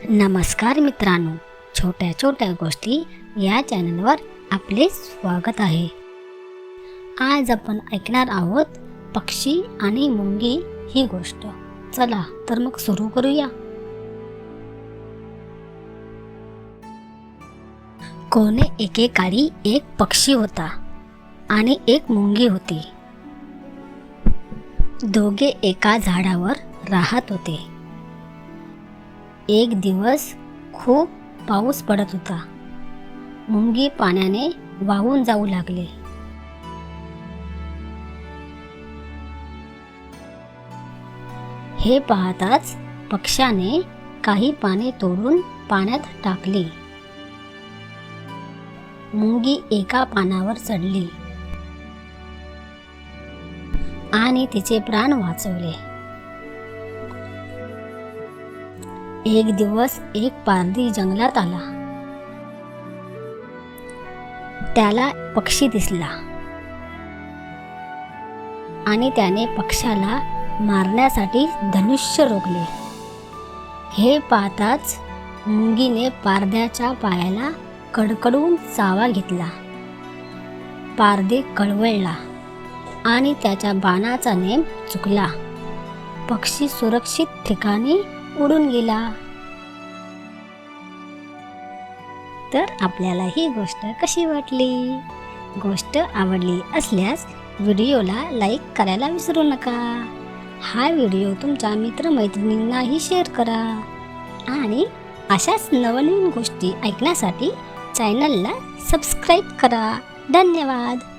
नमस्कार मित्रांनो, छोट्या छोट्या गोष्टी या चॅनलवर आपले स्वागत आहे। आज आपण ऐकणार आहोत पक्षी आणि मुंगी ही गोष्ट। चला तर मग सुरू करूया। कोणे एकेकाळी एक पक्षी होता आणि एक मुंगी होती। दोघे एका झाडावर राहत होते। एक दिवस खूप पाऊस पडत होता। मुंगी पाण्याने वाहून जाऊ लागले। हे पाहताच पक्ष्याने काही पाने तोडून पाण्यात टाकली। मुंगी एका पानावर चढली आणि तिचे प्राण वाचवले। एक दिवस एक पारधी जंगलात आला। त्याला पक्षी दिसला आणि त्याने पक्षाला मारण्यासाठी धनुष्य रोखले। हे पाहताच मुंगीने पारध्याच्या पायाला कडकडून चावा घेतला। पारधी कळवळला आणि त्याच्या बाणाचा नेम चुकला। पक्षी सुरक्षित ठिकाणी उडून गेला। तर आपल्याला ही गोष्ट कशी वाटली? गोष्ट आवडली असल्यास व्हिडिओला लाईक करायला विसरू नका। हा व्हिडिओ तुमच्या मित्रमैत्रिणींनाही शेअर करा आणि अशाच नवनवीन गोष्टी ऐकण्यासाठी चॅनलला सबस्क्राईब करा। धन्यवाद।